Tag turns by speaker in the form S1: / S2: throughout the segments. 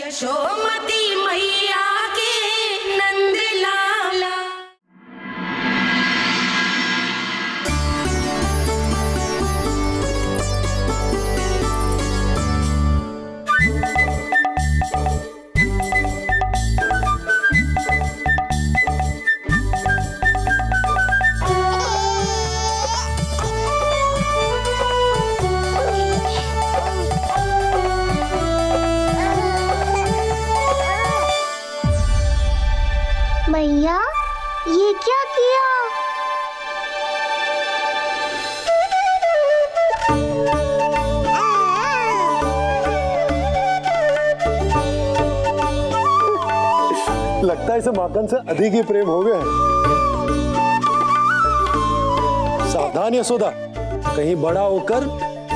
S1: यशोमती मैया के नंद लाला।
S2: भैया ये क्या किया?
S3: लगता है इसे माखन से अधिक ही प्रेम हो गया है। सावधान यशोदा, कहीं बड़ा होकर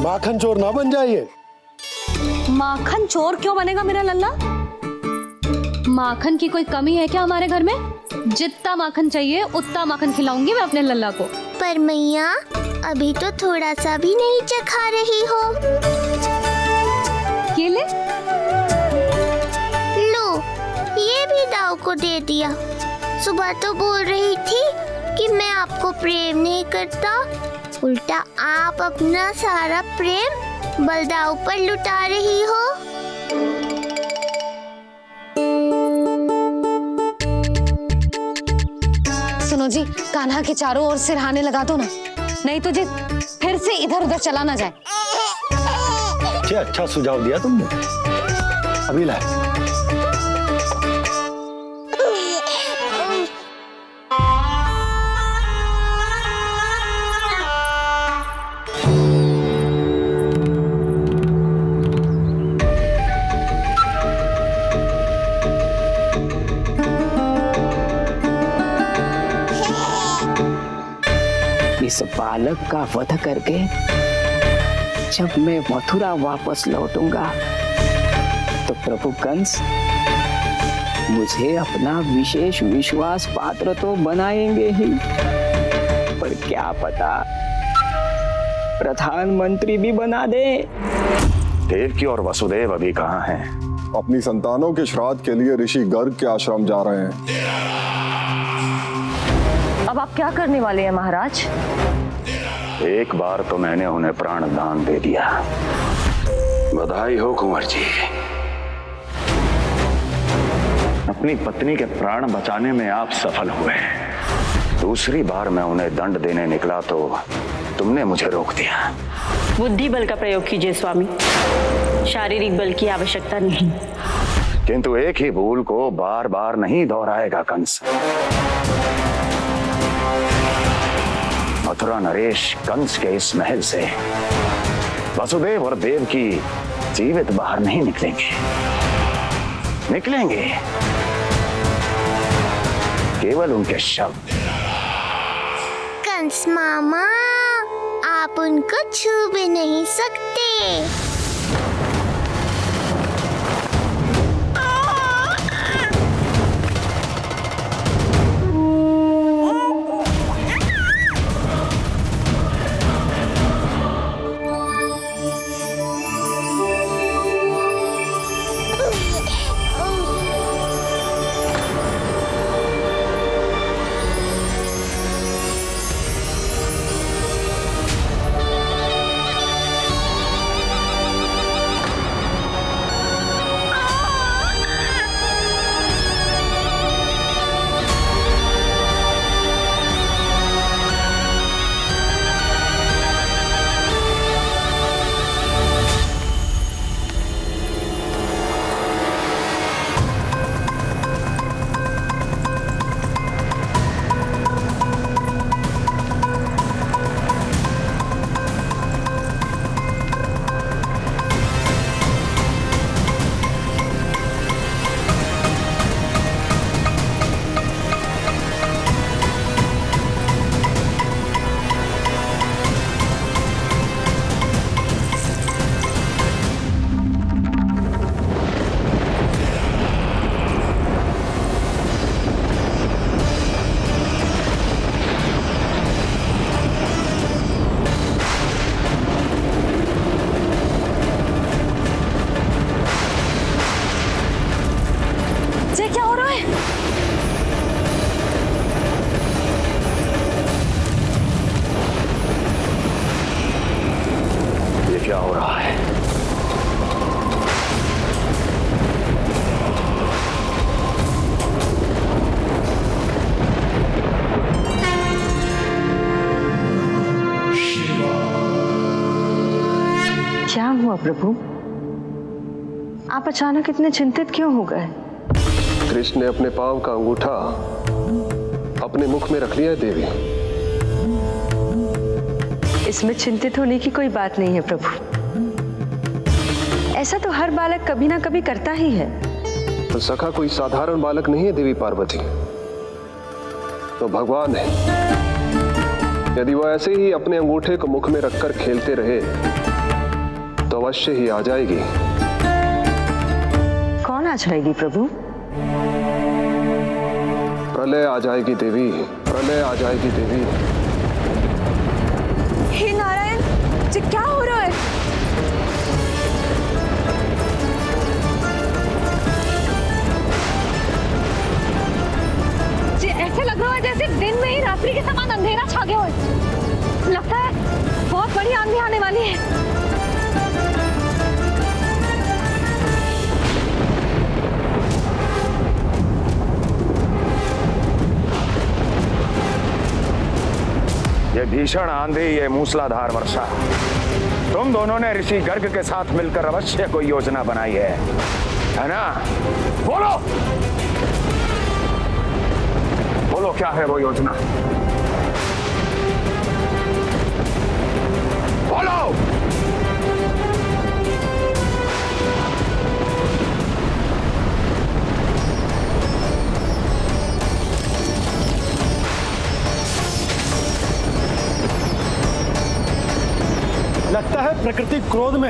S3: माखन चोर ना बन जाइए।
S4: माखन चोर क्यों बनेगा मेरा लल्ला? माखन की कोई कमी है क्या हमारे घर में? जितना माखन चाहिए उतना माखन खिलाऊंगी मैं अपने लल्ला को।
S2: पर मैया अभी तो थोड़ा सा भी नहीं चखा रही हो।
S4: ये ले।
S2: लो ये भी दाऊ को दे दिया। सुबह तो बोल रही थी कि मैं आपको प्रेम नहीं करता, उल्टा आप अपना सारा प्रेम बलदाऊ पर लुटा रही हो।
S4: सुनो जी, कान्हा के चारों ओर सिरहाने लगा दो ना, नहीं तो जी फिर से इधर उधर चला ना जाए।
S3: अच्छा सुझाव दिया तुमने। अभी लाए।
S5: इस बालक का वध करके जब मैं मथुरा वापस लौटूंगा तो प्रभु कंस मुझे अपना विशेष विश्वास पात्र तो बनाएंगे ही, पर क्या पता प्रधानमंत्री भी बना दे।
S6: देवकी और वसुदेव अभी कहाँ हैं?
S7: अपनी संतानों के श्राद्ध के लिए ऋषि गर्ग के आश्रम जा रहे हैं।
S4: अब आप क्या करने वाले हैं महाराज?
S6: एक बार तो मैंने उन्हें प्राण दान दे दिया। बधाई हो कुंवर जी, अपनी पत्नी के प्राण बचाने में आप सफल हुए। दूसरी बार मैं उन्हें दंड देने निकला तो तुमने मुझे रोक दिया।
S8: बुद्धि बल का प्रयोग कीजिए स्वामी, शारीरिक बल की आवश्यकता नहीं।
S6: किंतु एक ही भूल को बार बार नहीं दोहराएगा कंस। मथुरा नरेश कंस के इस महल से वसुदेव और देवकी जीवित बाहर नहीं निकलेंगे, केवल उनके शव।
S2: कंस मामा आप उनको छू भी नहीं सकते।
S9: प्रभु? आप अचानक इतने चिंतित क्यों हो गए?
S7: कृष्ण ने अपने पांव का अंगूठा अपने मुख में रख लिया है देवी।
S9: इसमें चिंतित होने की कोई बात नहीं है प्रभु। ऐसा तो हर बालक कभी ना कभी करता ही है।
S7: तो सखा कोई साधारण बालक नहीं है देवी पार्वती, तो भगवान है। यदि वो ऐसे ही अपने अंगूठे को मुख में रखकर खेलते रहे तो अवश्य ही आ जाएगी।
S9: कौन आ जाएगी प्रभु?
S7: प्रलय आ जाएगी देवी, प्रलय आ जाएगी देवी।
S9: हे नारायण जी, क्या हो रहा है?
S4: जी ऐसे लग रहा है जैसे दिन में ही रात्रि के समान अंधेरा छा गया हो। लगता है बहुत बड़ी आंधी आने वाली है।
S6: ये भीषण आंधी, ये मूसलाधार वर्षा, तुम दोनों ने ऋषि गर्ग के साथ मिलकर अवश्य कोई योजना बनाई है ना? बोलो बोलो, क्या है वो योजना? बोलो।
S3: लगता है प्रकृति क्रोध में।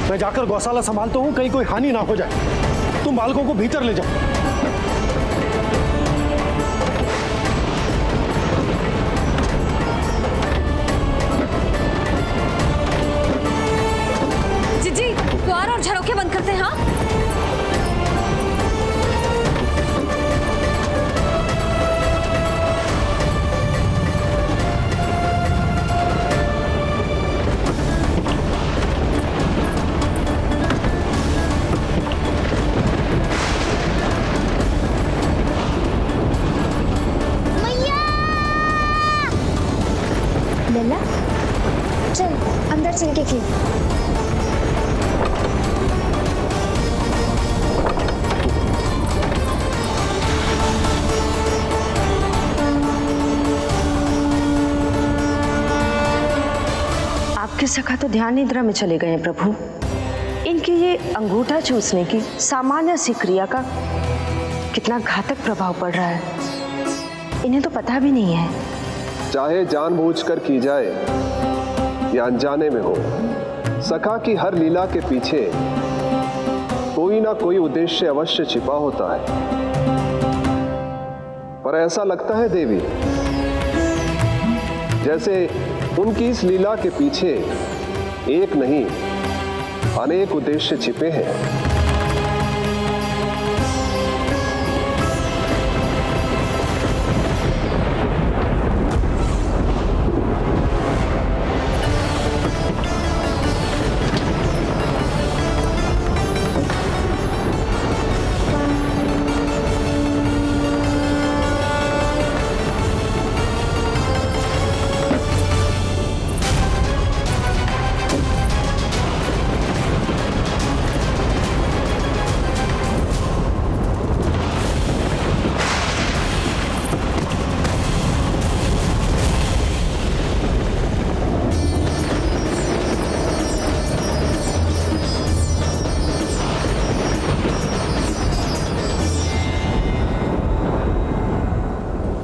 S3: मैं जाकर गौशाला संभालता हूँ, कहीं कोई हानि ना हो जाए। तुम बालकों को भीतर ले जाओ।
S4: जी द्वार और झरोखे बंद करते हैं। हाँ
S2: लल्ला चल अंदर चल के खेल।
S9: आपके सखा तो ध्यान निद्रा में चले गए हैं प्रभु। इनकी ये अंगूठा चूसने की सामान्य सी क्रिया का कितना घातक प्रभाव पड़ रहा है, इन्हें तो पता भी नहीं है।
S7: चाहे जानबूझकर की जाए या अनजाने में हो, सखा की हर लीला के पीछे कोई ना कोई उद्देश्य अवश्य छिपा होता है। पर ऐसा लगता है देवी जैसे उनकी इस लीला के पीछे एक नहीं अनेक उद्देश्य छिपे हैं।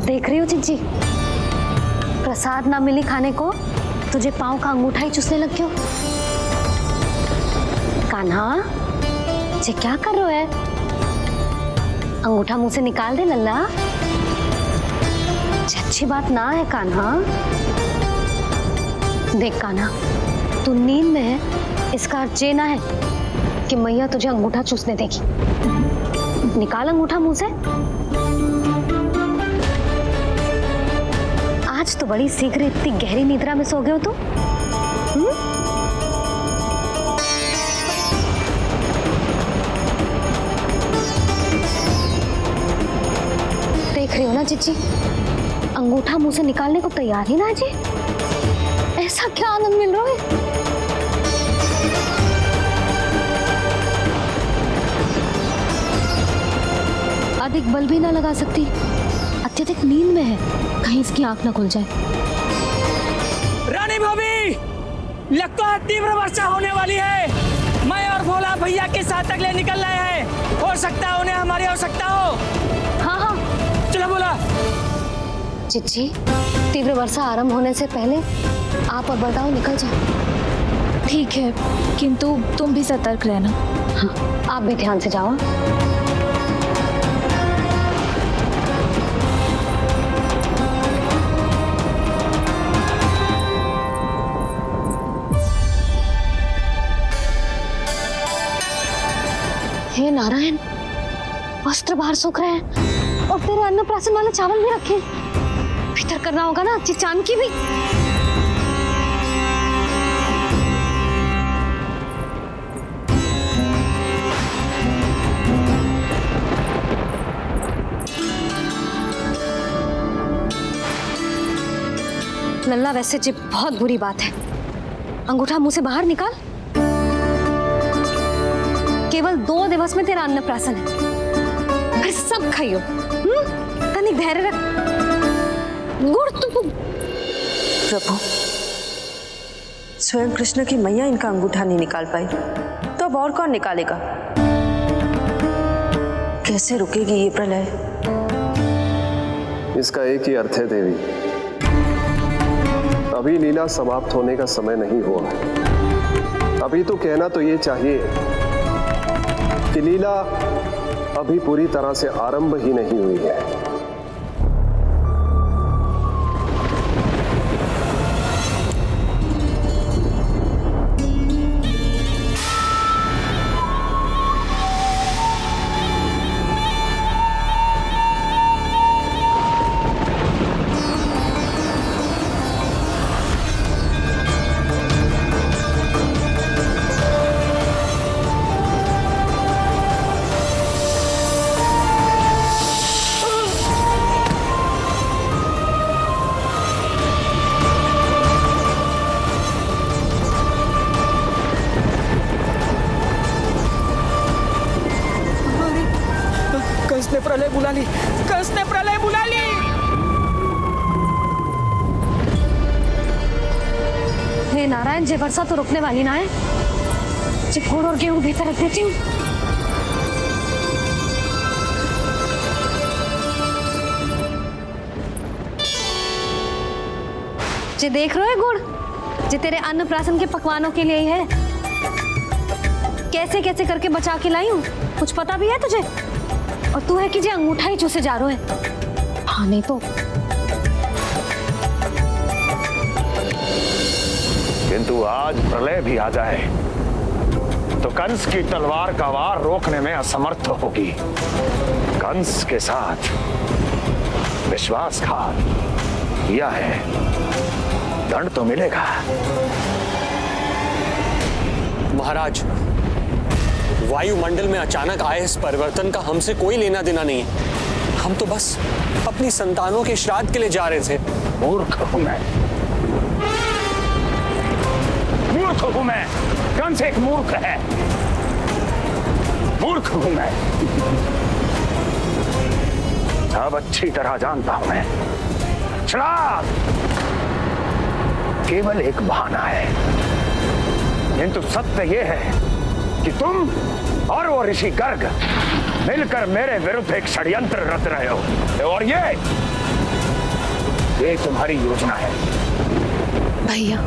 S4: देख रही हो चिंची, प्रसाद ना मिली खाने को, तुझे पाँव का अंगूठा ही चूसने लग गयो। कान्हा ये क्या कर रहे है? अंगूठा मुंह से निकाल दे लल्ला। अच्छी बात ना है कान्हा। देख कान्हा, तू नींद में है, इसका अर्थ ये ना है कि मैया तुझे अंगूठा चूसने देगी। निकाल अंगूठा मुंह से। आज तो बड़ी शीघ्र इतनी गहरी निद्रा में सो गए हो तू। देख रही हो ना जीजी, अंगूठा मुंह से निकालने को तैयार ही ना जी। ऐसा क्या आनंद मिल रहा है? अधिक बल भी ना लगा सकती। अत्यधिक नींद में है, कहीं इसकी आंख ना खुल जाए।
S10: रानी भाभी, लगता है तीव्र वर्षा होने वाली है। मैं और भोला भैया के साथ अगले निकल रहे हैं। हो सकता है उन्हें हमारी आवश्यकता हो।
S4: हाँ हाँ
S10: चलो बोला।
S4: चिच्ची, तीव्र वर्षा आरंभ होने से पहले आप और बड़गांव निकल जाओ।
S11: ठीक है, किंतु तुम भी सतर्क रहना।
S4: हाँ, आप भी ध्यान से जाओ। हे नारायण, वस्त्र बाहर सूख रहे हैं और तेरे अन्नप्राशन वाले चावल भी रखे। भीतर करना होगा ना चिचान की भी। लल्ला, वैसे जी बहुत बुरी बात है। अंगूठा मुंह से बाहर निकाल। केवल 2 दिवस में तेरा अन्नप्राशन है, फिर सब खाइयो। तनिक धैर्य रख। गुड़ तो
S9: प्रभु, स्वयं कृष्ण की मैया इनका अंगूठा नहीं निकाल पाई, तो अब और कौन निकालेगा? कैसे रुकेगी ये प्रलय?
S7: इसका एक ही अर्थ है देवी, अभी लीला समाप्त होने का समय नहीं हुआ है। अभी तो कहना तो ये चाहिए कि लीला अभी पूरी तरह से आरंभ ही नहीं हुई है।
S10: कंस ने प्रलय बुला ली, कंस ने प्रलय बुला ली।
S4: हे नारायण, जे वर्षा तो रुकने वाली ना है। जे गुड़ और गेहूं भीतर रख देती हूँ। जे देख रहे हो गुड़, जे तेरे अन्नप्राशन के पकवानों के लिए ही है। कैसे कैसे करके बचा के लाई हूँ, कुछ पता भी है तुझे? और तू है कि जे अंगूठा ही चूसे जा रहे है। हाँ नहीं तो।
S6: किंतु आज प्रलय भी आ जाए तो कंस की तलवार का वार रोकने में असमर्थ होगी। कंस के साथ विश्वासघात किया है, दंड तो मिलेगा।
S12: महाराज, वायुमंडल में अचानक आए इस परिवर्तन का हमसे कोई लेना देना नहीं है। हम तो बस अपनी संतानों के श्राद्ध के लिए जा रहे थे।
S6: मूर्ख हूं मैं, मूर्ख हूं मैं। कंस एक मूर्ख है, मूर्ख हूं मैं। अब अच्छी तरह जानता हूं मैं, श्राद्ध केवल एक बहाना है। किंतु सत्य यह है कि तुम और वो ऋषि गर्ग मिलकर मेरे विरुद्ध एक षड्यंत्र रच रहे हो, और ये तुम्हारी योजना है।
S11: भैया,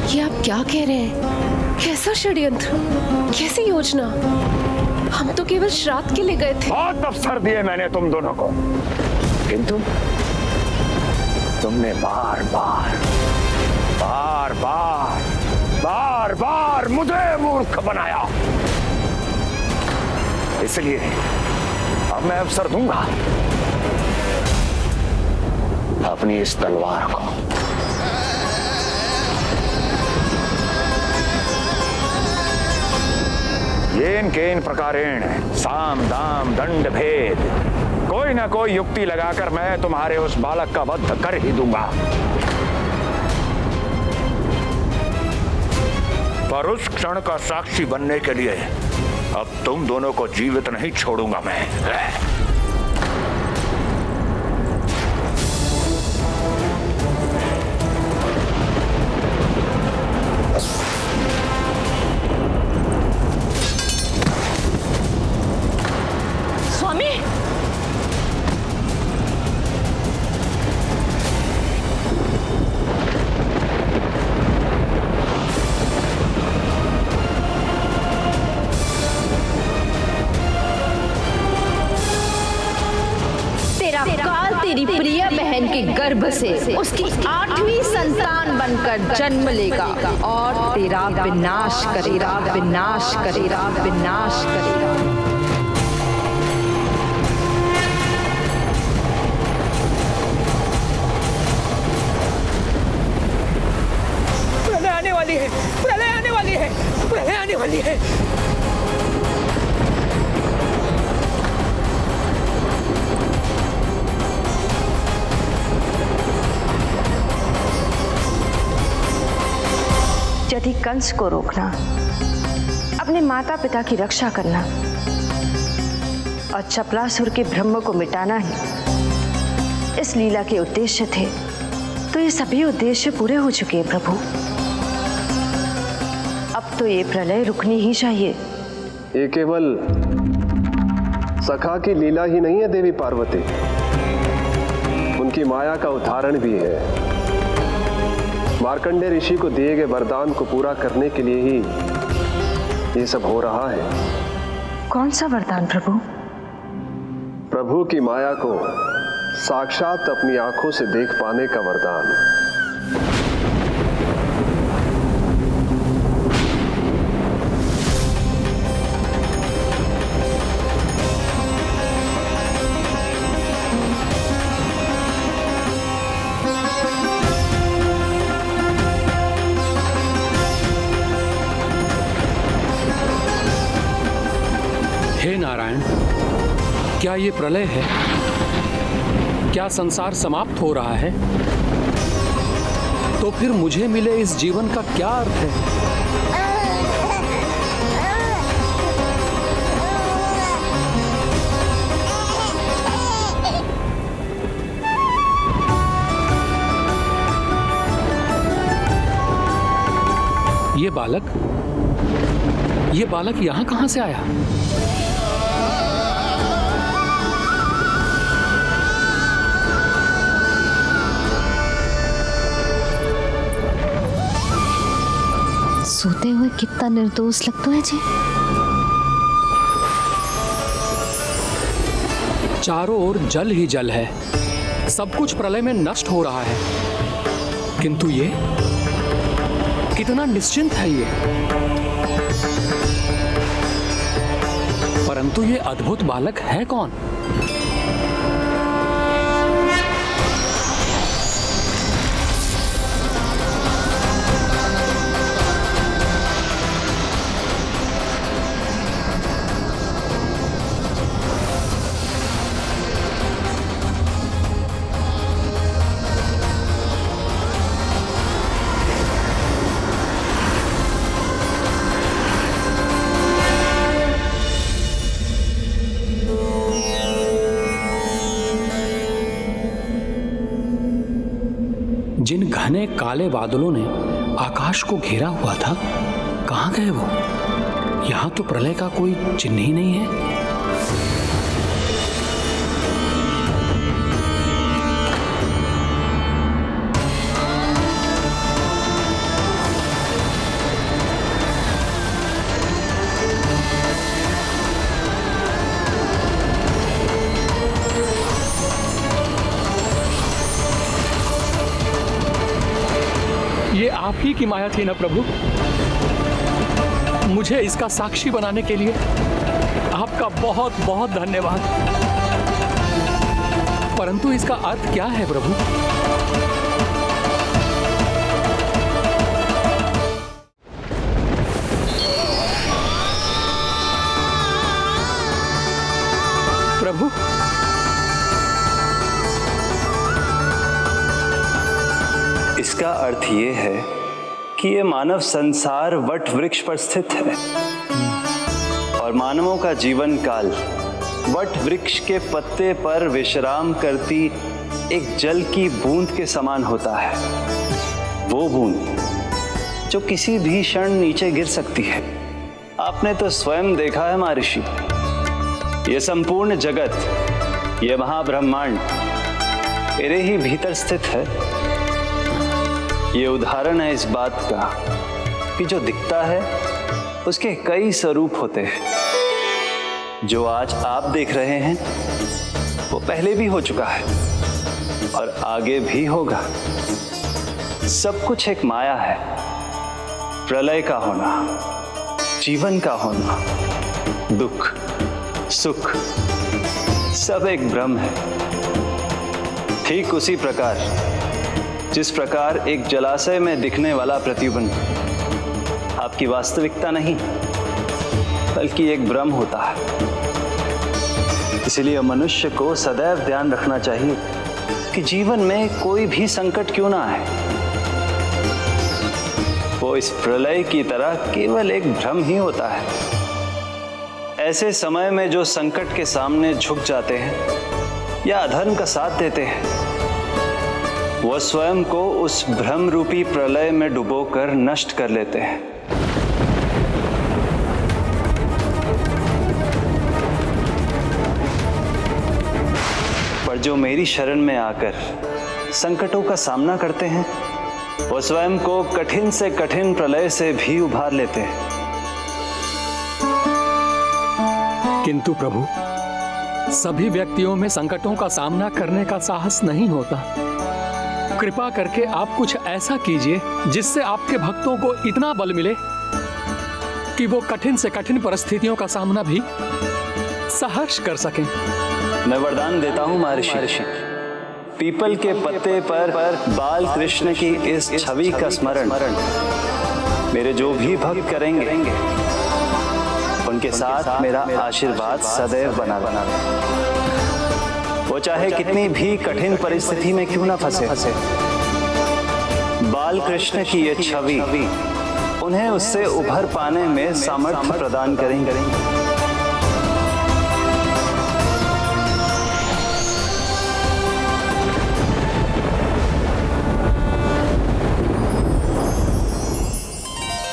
S11: ये आप क्या कह रहे हैं? कैसा षड्यंत्र, कैसी योजना? हम तो केवल श्राद्ध के लिए गए थे।
S6: बहुत अवसर दिए मैंने तुम दोनों को, किंतु तुमने बार बार बार बार बार बार मुझे मूर्ख बनाया। इसलिए अब मैं अवसर दूंगा अपनी इस तलवार को। येन केन प्रकारेण साम दाम दंड भेद, कोई ना कोई युक्ति लगाकर मैं तुम्हारे उस बालक का वध कर ही दूंगा। पर उस क्षण का साक्षी बनने के लिए अब तुम दोनों को जीवित नहीं छोड़ूंगा मैं।
S13: तेरी प्रिय बहन के गर्भ से उसकी 8वीं संतान बनकर जन्म लेगा और तेरा विनाश करेगा, विनाश करेगा, विनाश करेगा।
S10: प्रलय आने वाली है, प्रलय आने वाली है, प्रलय आने वाली है।
S9: यदि कंस को रोकना, अपने माता पिता की रक्षा करना और चपलासुर के ब्रह्म को मिटाना ही इस लीला के उद्देश्य थे, तो ये सभी उद्देश्य पूरे हो चुके हैं प्रभु। अब तो ये प्रलय रुकनी ही चाहिए।
S7: ये केवल सखा की लीला ही नहीं है देवी पार्वती, उनकी माया का उदाहरण भी है। मार्कंडेय ऋषि को दिए गए वरदान को पूरा करने के लिए ही ये सब हो रहा है।
S9: कौन सा वरदान प्रभु?
S7: प्रभु की माया को साक्षात अपनी आंखों से देख पाने का वरदान।
S14: हे नारायण, क्या ये प्रलय है? क्या संसार समाप्त हो रहा है? तो फिर मुझे मिले इस जीवन का क्या अर्थ है? ये बालक यहां कहां से आया?
S4: सोते हुए कितना निर्दोष लगता है जी।
S14: चारों ओर जल ही जल है, सब कुछ प्रलय में नष्ट हो रहा है, किंतु ये कितना निश्चिंत है ये। परंतु ये अद्भुत बालक है कौन? जिन घने काले बादलों ने आकाश को घेरा हुआ था, कहां गए वो? यहां तो प्रलय का कोई चिन्ह ही नहीं है। ये आप ही की माया थी ना प्रभु? मुझे इसका साक्षी बनाने के लिए आपका बहुत बहुत धन्यवाद। परंतु इसका अर्थ क्या है प्रभु? प्रभु,
S15: इसका अर्थ ये है कि ये मानव संसार वट वृक्ष पर स्थित है और मानवों का जीवन काल वट वृक्ष के पत्ते पर विश्राम करती एक जल की बूंद के समान होता है। वो बूंद जो किसी भी क्षण नीचे गिर सकती है। आपने तो स्वयं देखा है महर्षि, ये संपूर्ण जगत, ये महाब्रह्मांड मेरे ही भीतर स्थित है। ये उदाहरण है इस बात का कि जो दिखता है उसके कई स्वरूप होते हैं। जो आज आप देख रहे हैं वो पहले भी हो चुका है। और आगे भी होगा। सब कुछ एक माया है। प्रलय का होना, जीवन का होना, दुख सुख सब एक भ्रम है। ठीक उसी प्रकार जिस प्रकार एक जलाशय में दिखने वाला प्रतिबिंब आपकी वास्तविकता नहीं बल्कि एक भ्रम होता है। इसलिए मनुष्य को सदैव ध्यान रखना चाहिए कि जीवन में कोई भी संकट क्यों ना आए, वो इस प्रलय की तरह केवल एक भ्रम ही होता है। ऐसे समय में जो संकट के सामने झुक जाते हैं या अधर्म का साथ देते हैं, वह स्वयं को उस भ्रम रूपी प्रलय में डुबोकर नष्ट कर लेते हैं। पर जो मेरी शरण में आकर संकटों का सामना करते हैं, वो स्वयं को कठिन से कठिन प्रलय से भी उभार लेते हैं।
S14: किंतु प्रभु, सभी व्यक्तियों में संकटों का सामना करने का साहस नहीं होता। कृपा करके आप कुछ ऐसा कीजिए जिससे आपके भक्तों को इतना बल मिले कि वो कठिन से कठिन परिस्थितियों का सामना भी सहर्ष कर सकें।
S15: मैं वरदान देता हूं महर्षि, पीपल के पत्ते पर बाल कृष्ण की इस छवि का स्मरण मेरे जो भी भक्त करेंगे उनके साथ मेरा आशीर्वाद सदैव बना वो चाहे कितनी भी कठिन परिस्थिति में क्यों ना फंसे। बाल कृष्ण की ये छवि उन्हें उससे उभर पाने में सामर्थ्य प्रदान करेंगे।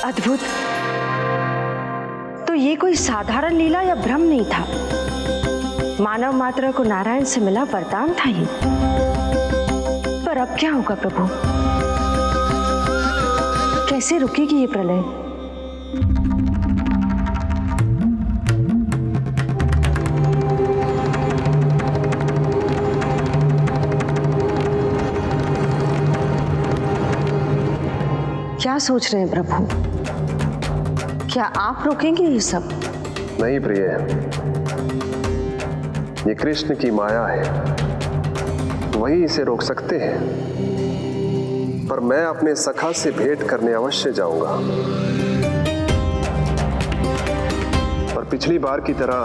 S9: अद्भुत। तो ये कोई साधारण लीला या भ्रम नहीं था, मानव मात्र को नारायण से मिला वरदान था ये। पर अब क्या होगा प्रभु? कैसे रुकेगी ये प्रलय? क्या सोच रहे हैं प्रभु? क्या आप रोकेंगे ये सब?
S7: नहीं प्रिय, ये कृष्ण की माया है, वही इसे रोक सकते हैं। पर मैं अपने सखा से भेंट करने अवश्य जाऊंगा, और पिछली बार की तरह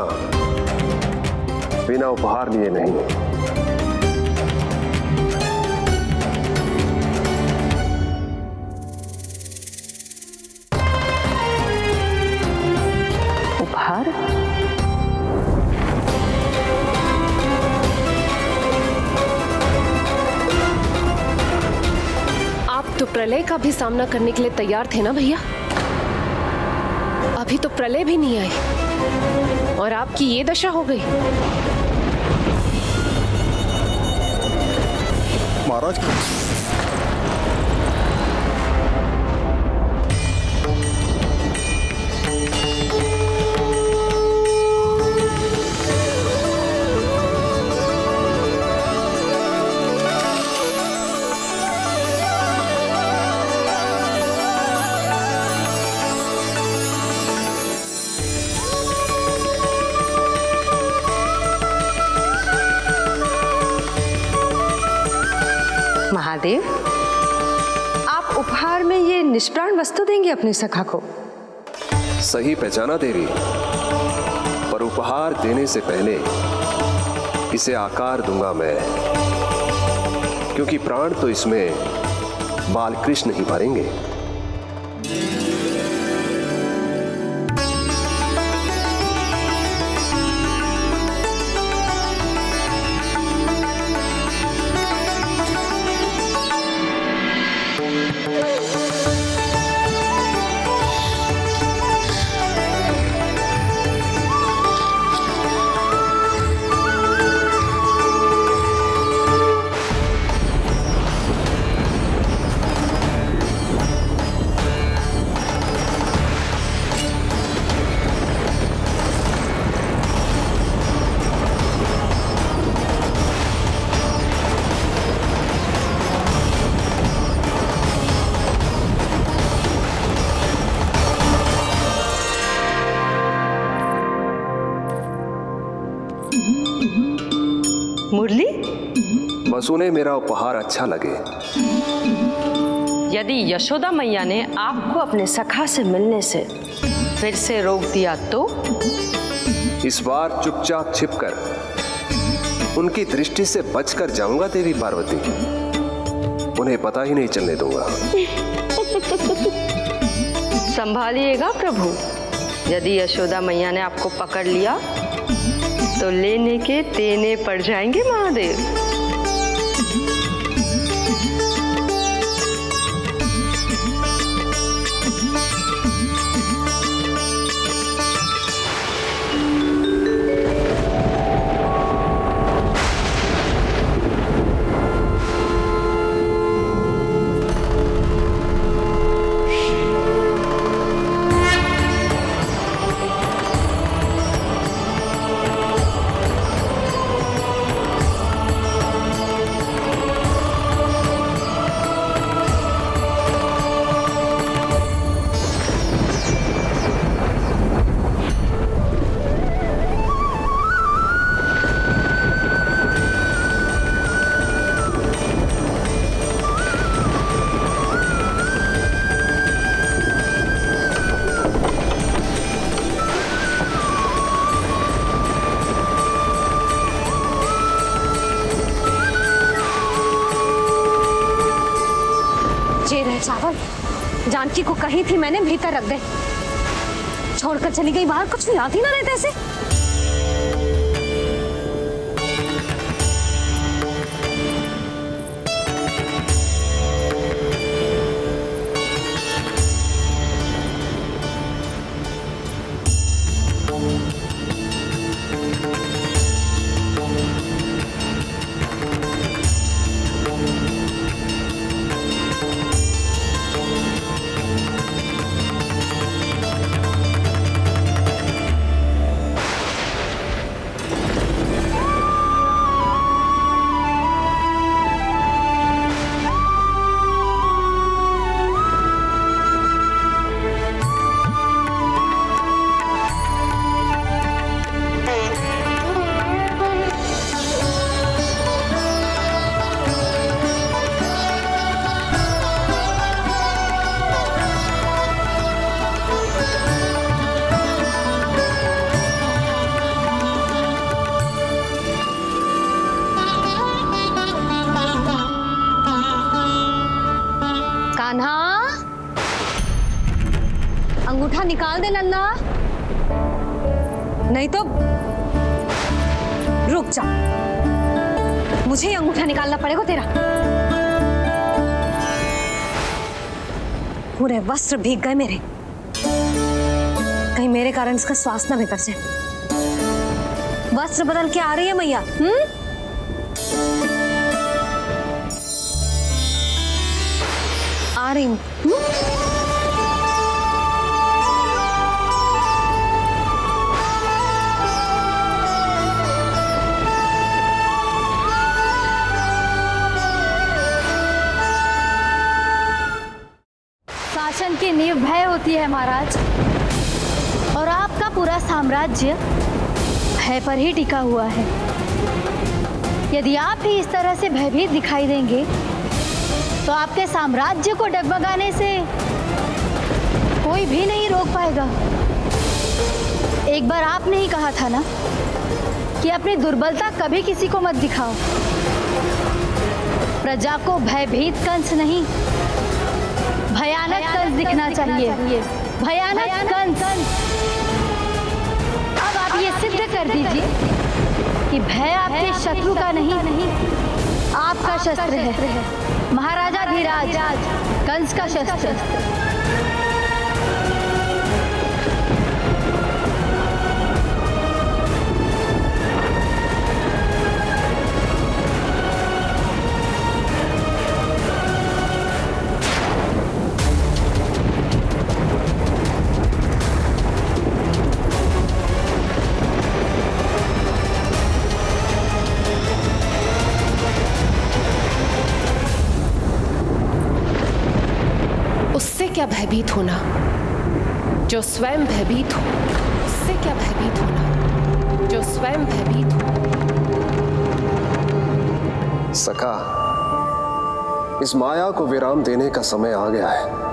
S7: बिना उपहार लिए नहीं।
S9: उपहार?
S11: आप तो प्रलय का भी सामना करने के लिए तैयार थे ना भैया? अभी तो प्रलय भी नहीं आई और आपकी ये दशा हो गई।
S3: महाराज,
S9: महादेव, आप उपहार में ये निष्प्राण वस्तु देंगे अपने सखा को?
S7: सही पहचाना देवी, पर उपहार देने से पहले इसे आकार दूंगा मैं, क्योंकि प्राण तो इसमें बाल कृष्ण ही भरेंगे।
S8: मुरली?
S7: बस उन्हें मेरा उपहार अच्छा लगे।
S8: यदि यशोदा मैया ने आपको अपने सखा से मिलने से फिर से रोक दिया तो?
S7: इस बार चुपचाप छिपकर उनकी दृष्टि से बचकर जाऊंगा देवी पार्वती। उन्हें पता ही नहीं चलने दूंगा।
S8: संभालिएगा प्रभु, यदि यशोदा मैया ने आपको पकड़ लिया तो लेने के देने पड़ जाएंगे महादेव।
S4: चावल जानकी को कही थी मैंने भीतर रख दे, छोड़कर चली गई बाहर, कुछ भी याद ही ना रहते ऐसे। अंगूठा निकाल दे नन्ना, नहीं तो रुक जा, मुझे ही अंगूठा निकालना पड़ेगा तेरा। पूरे वस्त्र भीग गए मेरे, कहीं मेरे कारण इसका श्वास ना बिगड़ जाए। वस्त्र बदल के आ रही है मैया। आ रही हूँ। शासन की नींव भय होती है महाराज, और आपका पूरा साम्राज्य भय पर ही टिका हुआ है। यदि आप भी इस तरह से भयभीत दिखाई देंगे तो आपके साम्राज्य को डगमगाने से कोई भी नहीं रोक पाएगा। एक बार आपने ही कहा था ना कि अपनी दुर्बलता कभी किसी को मत दिखाओ। प्रजा को भयभीत कंस नहीं, भयानक कंस दिखना चाहिए, भयानक कंस। अब आप ये सिद्ध कर दीजिए कि भय आपके शत्रु का नहीं, आपका शस्त्र है। महाराजा धीराज कंस का शस्त्र।
S11: उससे क्या भयभीत होना, जो स्वयं भयभीत हो। उससे क्या भयभीत होना, जो स्वयं भयभीत हो।
S7: सखा, इस माया को विराम देने का समय आ गया है।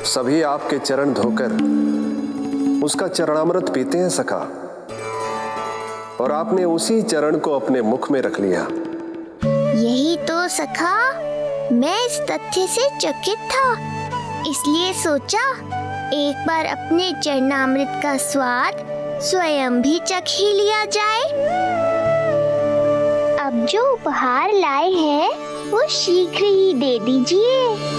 S7: सभी आपके चरण धोकर उसका चरणामृत पीते हैं सखा, और आपने उसी चरण को अपने मुख में रख लिया।
S2: यही तो सखा, मैं इस तथ्य से चकित था, इसलिए सोचा एक बार अपने चरणामृत का स्वाद स्वयं भी चख ही लिया जाए। अब जो उपहार लाए हैं वो शीघ्र ही दे दीजिए।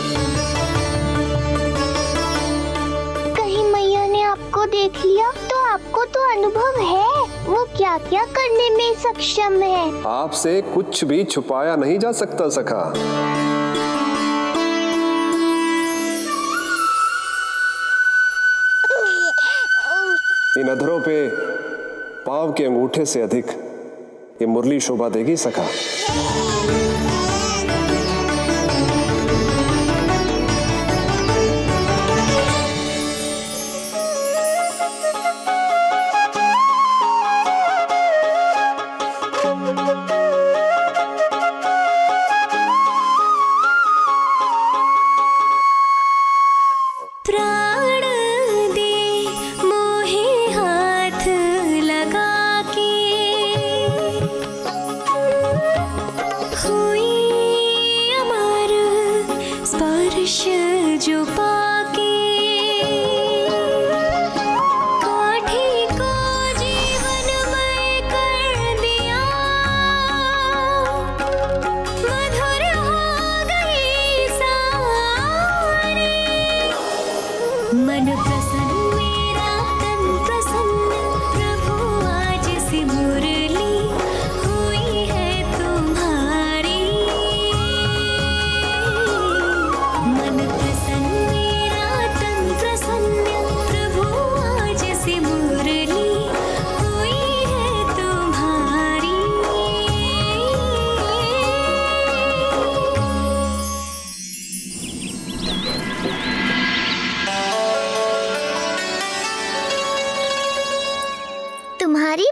S2: आपको देख लिया तो आपको तो अनुभव है वो क्या क्या करने में सक्षम है।
S7: आपसे कुछ भी छुपाया नहीं जा सकता सखा। इन अधरों पे पांव के अंगूठे से अधिक ये मुरली शोभा देगी सखा।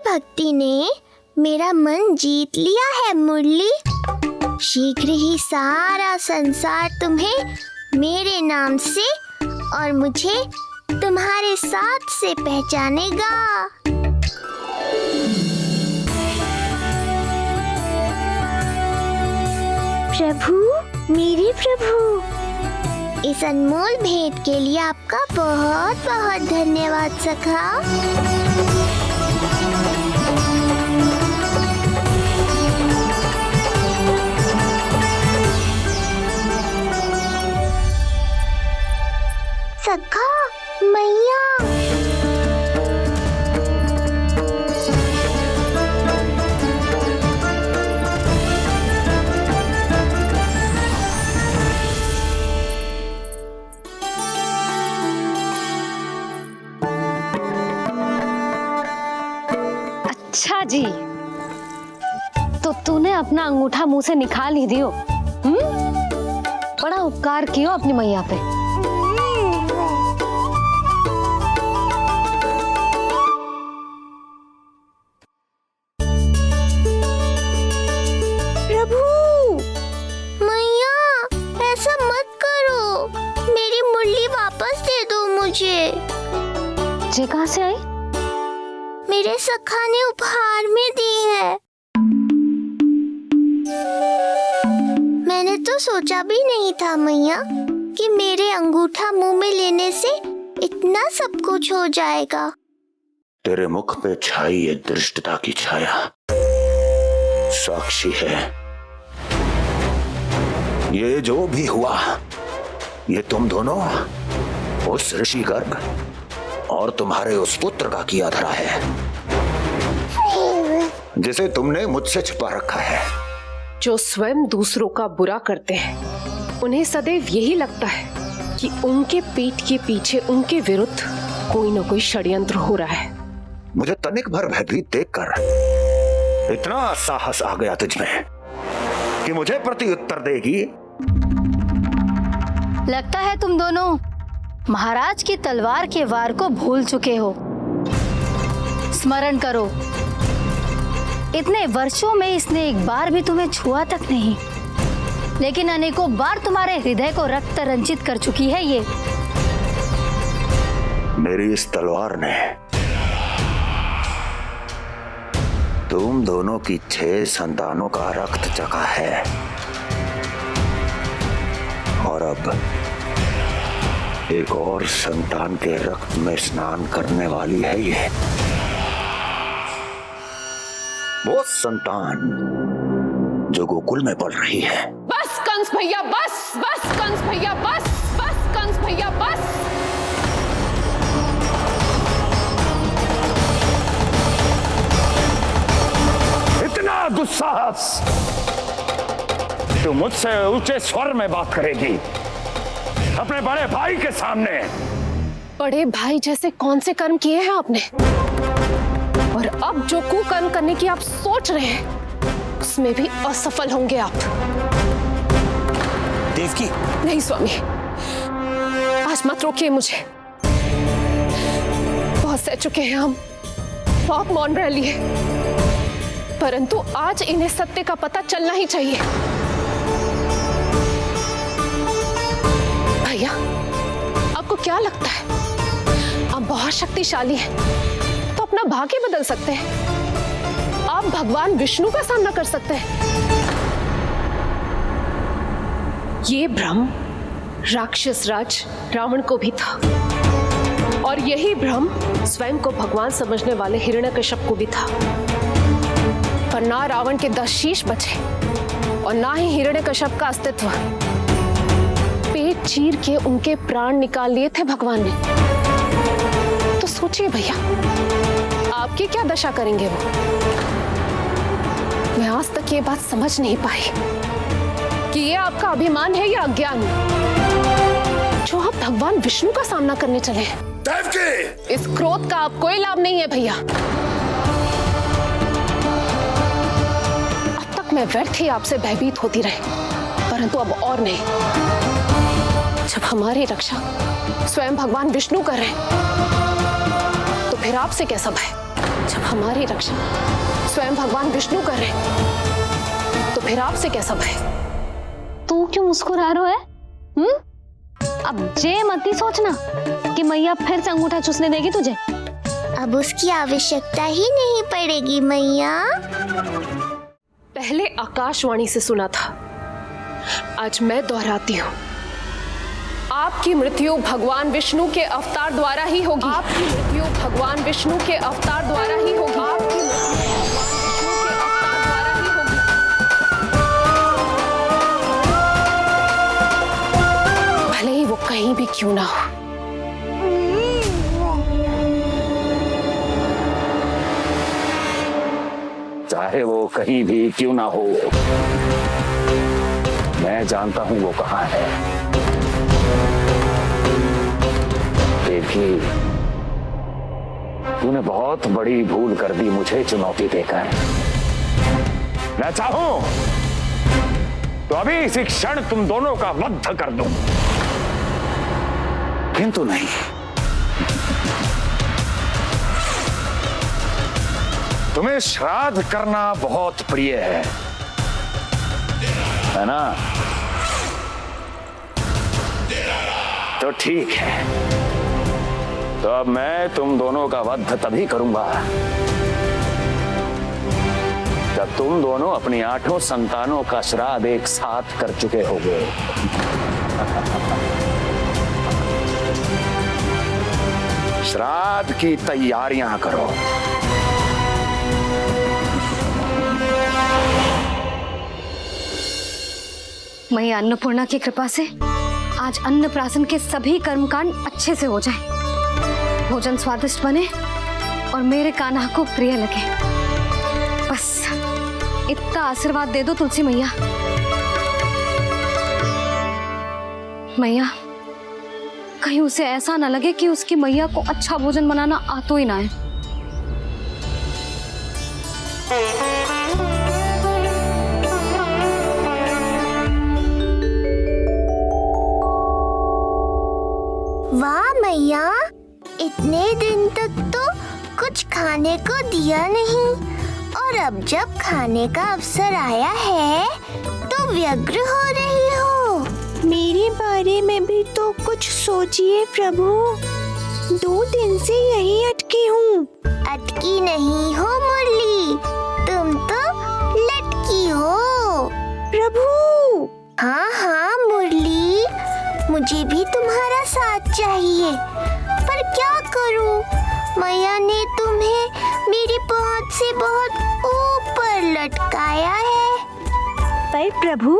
S2: भक्ति ने मेरा मन जीत लिया है मुरली। शीघ्र ही सारा संसार तुम्हें मेरे नाम से और मुझे तुम्हारे साथ से पहचानेगा। प्रभु, मेरे प्रभु, इस अनमोल भेंट के लिए आपका बहुत बहुत धन्यवाद सखा। सखा, मैया,
S4: अच्छा जी, तो तूने अपना अंगूठा मुंह से निकाल ही दियो। बड़ा उपकार कियो अपनी मैया पे। ये कहाँ से आई?
S2: मेरे सखा ने उपहार में दी है। मैंने तो सोचा भी नहीं था मैया कि मेरे अंगूठा मुंह में लेने से इतना सब कुछ हो जाएगा।
S6: तेरे मुख पे छाई ये धृष्टता की छाया साक्षी है। ये जो भी हुआ, ये तुम दोनों, उस ऋषि गर्ग और तुम्हारे उस पुत्र का किया धरा है, जिसे तुमने मुझसे छिपा रखा है।
S11: जो स्वयं दूसरों का बुरा करते हैं, उन्हें सदैव यही लगता है कि उनके पीठ के पीछे उनके विरुद्ध कोई न कोई षड्यंत्र हो रहा है।
S6: मुझे तनिक भर भयभीत देखकर इतना साहस आ गया तुझमें कि मुझे प्रत्युत्तर देगी।
S4: लगता है तुम दोनों महाराज की तलवार के वार को भूल चुके हो। स्मरण करो, इतने वर्षों में इसने एक बार भी तुम्हें छुआ तक नहीं, लेकिन अनेकों बार तुम्हारे हृदय को रक्त रंजित कर चुकी है ये।
S6: मेरी इस तलवार ने तुम दोनों की 6 संतानों का रक्त चखा है और अब एक और संतान के रक्त में स्नान करने वाली है ये। वो संतान जो गोकुल में पल रही है।
S11: बस कंस भैया बस, बस कंस भैया बस, बस कंस भैया बस।
S6: इतना दुस्साहस, तू मुझसे ऊंचे स्वर में बात करेगी अपने बड़े भाई के सामने?
S11: बड़े भाई जैसे कौन से कर्म किए हैं आपने? और अब जो कुकर्म करने की आप सोच रहे हैं उसमें भी असफल होंगे आप।
S12: देवकी।
S11: नहीं स्वामी, आज मत रोकिए मुझे। बहुत सह चुके हैं हम, बहुत मौन रह लिए, परंतु आज इन्हें सत्य का पता चलना ही चाहिए। भैया, आपको क्या लगता है आप बहुत शक्तिशाली हैं तो अपना भाग्य बदल सकते हैं? आप भगवान विष्णु का सामना कर सकते हैं। ये भ्रम राक्षस राज रावण को भी था और यही भ्रम स्वयं को भगवान समझने वाले हिरण्यकश्यप को भी था, पर ना रावण के 10 शीश बचे और ना ही हिरण्यकश्यप का अस्तित्व। पेट चीर के उनके प्राण निकाल लिए थे भगवान ने। तो सोचिए भैया, आपकी क्या दशा करेंगे वो? मैं आज तक ये बात समझ नहीं पाई कि ये आपका अभिमान है या अज्ञान, जो आप भगवान विष्णु का सामना करने चले हैं। देवकी! इस क्रोध का आप कोई लाभ नहीं है भैया। अब तक मैं व्यर्थ ही आपसे भयभीत होती रही, परंतु अब और नहीं। जब हमारी रक्षा स्वयं भगवान विष्णु कर रहे हैं तो फिर आपसे कैसा भय? जब हमारी रक्षा स्वयं भगवान विष्णु कर रहे हैं तो फिर आपसे कैसा भय?
S4: तू क्यों मुस्कुरा रहा है? अब जे मत ही सोचना कि मैया फिर से अंगूठा चूसने देगी तुझे।
S2: अब उसकी आवश्यकता ही नहीं पड़ेगी मैया।
S11: पहले आकाशवाणी से सुना था, आज मैं दोहराती हूँ। आपकी मृत्यु भगवान विष्णु के अवतार द्वारा ही होगी। आपकी मृत्यु भगवान विष्णु के अवतार द्वारा ही होगी। आपकी मृत्यु भगवान विष्णु के अवतार द्वारा ही होगी, भले ही वो कहीं भी क्यों ना हो।
S6: चाहे वो कहीं भी क्यों ना हो, मैं जानता हूं वो कहां है। देखी, तूने बहुत बड़ी भूल कर दी मुझे चुनौती देकर। मैं चाहूं तो अभी इसी क्षण तुम दोनों का वध कर दूं, किंतु नहीं। तुम्हें श्राद्ध करना बहुत प्रिय है ना? तो ठीक है, तो अब मैं तुम दोनों का वध तभी करूंगा जब तुम दोनों अपनी 8 संतानों का श्राद्ध एक साथ कर चुके होगे। श्राद्ध की तैयारियां करो।
S4: मैया अन्नपूर्णा की कृपा से आज अन्नप्राशन के सभी कर्मकांड अच्छे से हो जाए, भोजन स्वादिष्ट बने और मेरे कान्हा को प्रिय लगे। बस इतना आशीर्वाद दे दो तुलसी मैया। मैया, कहीं उसे ऐसा ना लगे कि उसकी मैया को अच्छा भोजन बनाना आतो ही ना है।
S2: वाह मैया, इतने दिन तक तो कुछ खाने को दिया नहीं, और अब जब खाने का अवसर आया है तो व्यग्र हो रही हो।
S16: मेरे बारे में भी तो कुछ सोचिए प्रभु, 2 दिन से यही अटकी हूँ।
S2: अटकी नहीं हो मुरली, तुम तो लटकी हो।
S16: प्रभु।
S2: हाँ हाँ मुरली, मुझे भी तुम्हारा साथ चाहिए, पर क्या करूं? मैया ने तुम्हें मेरी पहुंच से बहुत ऊपर लटकाया है।
S16: पर प्रभु,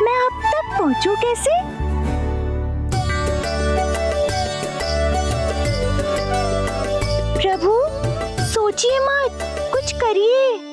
S16: मैं अब तक पहुंचूं कैसे? प्रभु, सोचिए मत, कुछ करिए।